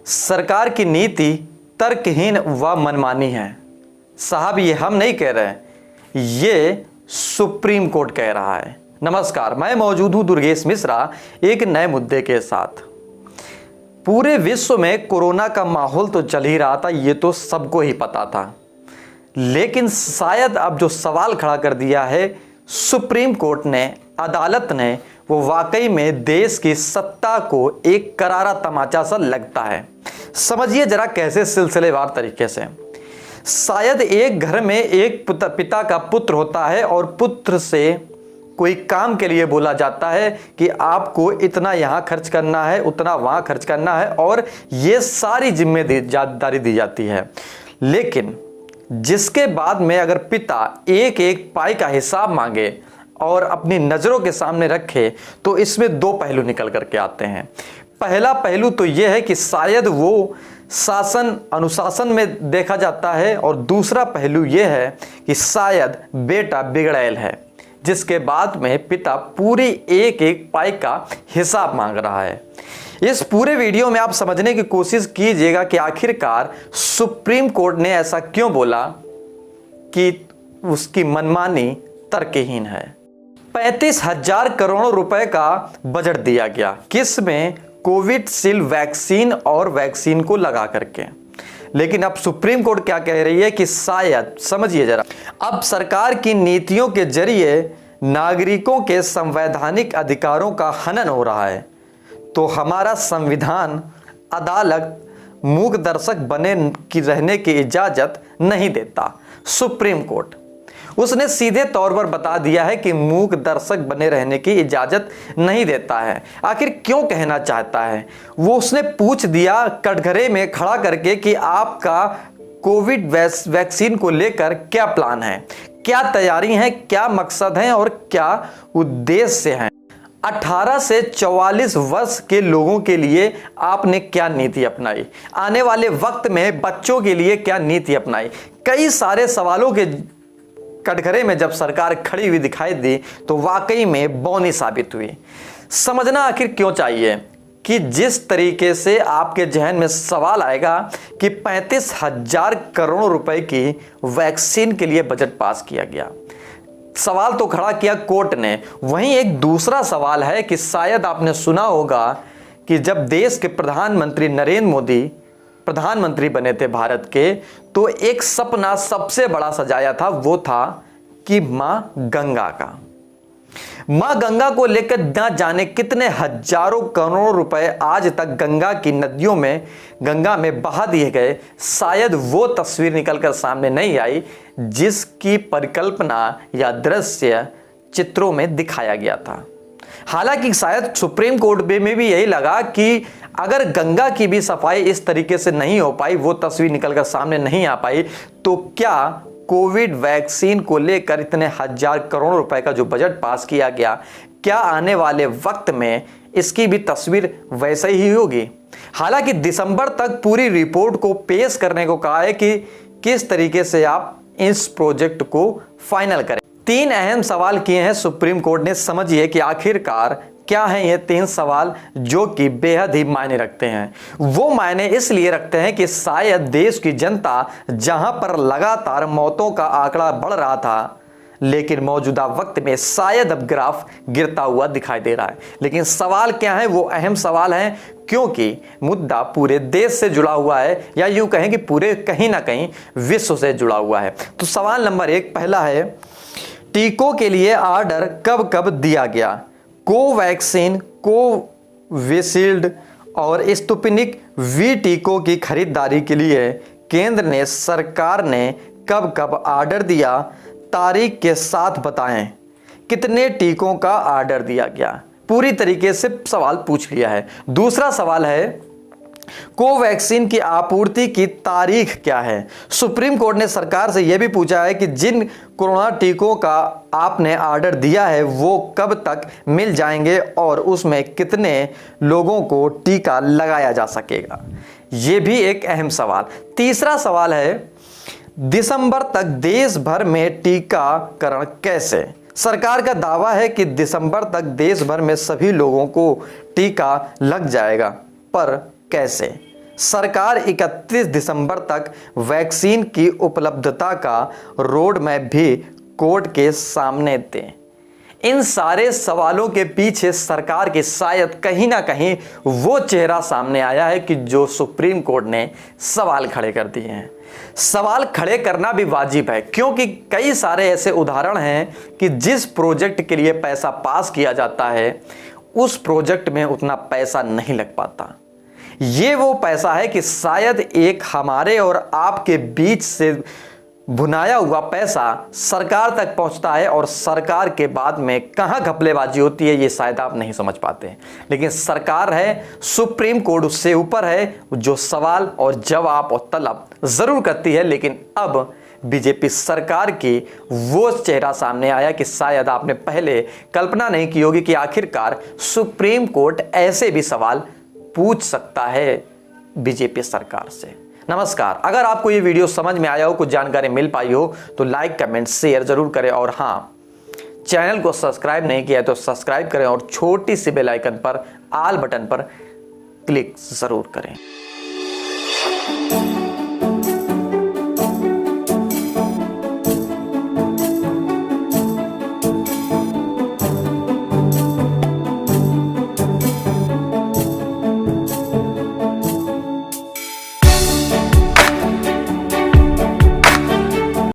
सरकार की नीति तर्कहीन व मनमानी है। साहब, ये हम नहीं कह रहे हैं, ये सुप्रीम कोर्ट कह रहा है। नमस्कार, मैं मौजूद हूं दुर्गेश मिश्रा एक नए मुद्दे के साथ। पूरे विश्व में कोरोना का माहौल तो चल ही रहा था, ये तो सबको ही पता था। लेकिन शायद अब जो सवाल खड़ा कर दिया है सुप्रीम कोर्ट ने, अदालत ने, वो वाकई में देश की सत्ता को एक करारा तमाचा सा लगता है। समझिए जरा कैसे, सिलसिलेवार तरीके से। शायद एक घर में एक पिता का पुत्र होता है और पुत्र से कोई काम के लिए बोला जाता है कि आपको इतना यहाँ खर्च करना है, उतना वहाँ खर्च करना है, और ये सारी जिम्मेदारी दी जाती है। लेकिन जिसके बाद में अगर पिता एक एक पाई का हिसाब मांगे और अपनी नज़रों के सामने रखे तो इसमें दो पहलू निकल करके आते हैं। पहला पहलू तो यह है कि शायद वो शासन अनुशासन में देखा जाता है, और दूसरा पहलू यह है कि शायद बेटा बिगड़ैल है, जिसके बाद में पिता पूरी एक एक पाई का हिसाब मांग रहा है। इस पूरे वीडियो में आप समझने की कोशिश कीजिएगा कि आखिरकार सुप्रीम कोर्ट ने ऐसा क्यों बोला कि उसकी मनमानी तर्कहीन है। 35,000 करोड़ रुपए का बजट दिया गया, किस में? कोविशील्ड वैक्सीन और वैक्सीन को लगा करके। लेकिन अब सुप्रीम कोर्ट क्या कह रही है कि शायद, समझिए जरा, अब सरकार की नीतियों के जरिए नागरिकों के संवैधानिक अधिकारों का हनन हो रहा है, तो हमारा संविधान अदालत मूक दर्शक बने की रहने की इजाजत नहीं देता। सुप्रीम कोर्ट उसने सीधे तौर पर बता दिया है कि मूक दर्शक बने रहने की इजाजत नहीं देता है। आखिर क्यों कहना चाहता है वो? उसने पूछ दिया कटघरे में खड़ा करके कि आपका कोविड वैक्सीन को लेकर क्या प्लान है, क्या तैयारी है, क्या मकसद है और क्या उद्देश्य है। 18 से 44 वर्ष के लोगों के लिए आपने क्या नीति अपनाई, आने वाले वक्त में बच्चों के लिए क्या नीति अपनाई। कई सारे सवालों के कटघरे में जब सरकार खड़ी हुई दिखाई दी तो वाकई में बौनी साबित हुई। समझना आखिर क्यों चाहिए कि जिस तरीके से आपके जहन में सवाल आएगा कि 35,000 करोड़ रुपए की वैक्सीन के लिए बजट पास किया गया, सवाल तो खड़ा किया कोर्ट ने। वहीं एक दूसरा सवाल है कि शायद आपने सुना होगा कि जब देश के प्रधानमंत्री नरेंद्र मोदी प्रधानमंत्री बने थे भारत के, तो एक सपना सबसे बड़ा सजाया था, वो था कि मां गंगा का, मां गंगा को लेकर ना जाने कितने हजारों करोड़ रुपए आज तक गंगा की नदियों में, गंगा में बहा दिए गए। शायद वो तस्वीर निकलकर सामने नहीं आई जिसकी परिकल्पना या दृश्य चित्रों में दिखाया गया था। हालांकि शायद सुप्रीम कोर्ट में भी यही लगा कि अगर गंगा की भी सफाई इस तरीके से नहीं हो पाई, वो तस्वीर निकलकर सामने नहीं आ पाई, तो क्या कोविड वैक्सीन को लेकर इतने हजार करोड़ रुपए का जो बजट पास किया गया, क्या आने वाले वक्त में इसकी भी तस्वीर वैसे ही होगी? हालांकि दिसंबर तक पूरी रिपोर्ट को पेश करने को कहा है कि किस तरीके से आप इस प्रोजेक्ट को फाइनल करें। 3 अहम सवाल किए हैं सुप्रीम कोर्ट ने। समझिए कि आखिरकार क्या है ये 3 सवाल जो कि बेहद ही मायने रखते हैं। वो मायने इसलिए रखते हैं कि शायद देश की जनता, जहां पर लगातार मौतों का आंकड़ा बढ़ रहा था, लेकिन मौजूदा वक्त में शायद अब ग्राफ गिरता हुआ दिखाई दे रहा है। लेकिन सवाल क्या है? वो अहम सवाल है, क्योंकि मुद्दा पूरे देश से जुड़ा हुआ है, या यूं कहें कि पूरे कहीं ना कहीं विश्व से जुड़ा हुआ है। तो सवाल नंबर 1 पहला है, टीकों के लिए ऑर्डर कब कब दिया गया? कोवैक्सीन, कोविशील्ड और स्पुतनिक वी टीकों की खरीदारी के लिए केंद्र ने, सरकार ने कब कब ऑर्डर दिया? तारीख के साथ बताएं। कितने टीकों का ऑर्डर दिया गया? पूरी तरीके से सवाल पूछ लिया है। दूसरा सवाल है, कोवैक्सीन की आपूर्ति की तारीख क्या है? सुप्रीम कोर्ट ने सरकार से यह भी पूछा है कि जिन कोरोना टीकों का आपने ऑर्डर दिया है वो कब तक मिल जाएंगे और उसमें कितने लोगों को टीका लगाया जा सकेगा। यह भी एक अहम सवाल। तीसरा सवाल है, दिसंबर तक देश भर में टीकाकरण कैसे? सरकार का दावा है कि दिसंबर तक देश भर में सभी लोगों को टीका लग जाएगा, पर कैसे? सरकार 31 दिसंबर तक वैक्सीन की उपलब्धता का रोड मैप भी कोर्ट के सामने दे। इन सारे सवालों के पीछे सरकार के शायद कहीं ना कहीं वो चेहरा सामने आया है कि जो सुप्रीम कोर्ट ने सवाल खड़े कर दिए हैं। सवाल खड़े करना भी वाजिब है, क्योंकि कई सारे ऐसे उदाहरण हैं कि जिस प्रोजेक्ट के लिए पैसा पास किया जाता है उस प्रोजेक्ट में उतना पैसा नहीं लग पाता। ये वो पैसा है कि शायद एक हमारे और आपके बीच से भुनाया हुआ पैसा सरकार तक पहुंचता है और सरकार के बाद में कहां घपलेबाजी होती है ये शायद आप नहीं समझ पाते। लेकिन सरकार है, सुप्रीम कोर्ट उससे ऊपर है, जो सवाल और जवाब और तलब जरूर करती है। लेकिन अब बीजेपी सरकार की वो चेहरा सामने आया कि शायद आपने पहले कल्पना नहीं की होगी कि आखिरकार सुप्रीम कोर्ट ऐसे भी सवाल पूछ सकता है बीजेपी सरकार से। नमस्कार, अगर आपको ये वीडियो समझ में आया हो, कुछ जानकारी मिल पाई हो तो लाइक, कमेंट, शेयर जरूर करें। और हाँ, चैनल को सब्सक्राइब नहीं किया है तो सब्सक्राइब करें और छोटी सी बेल आइकन पर ऑल बटन पर क्लिक जरूर करें।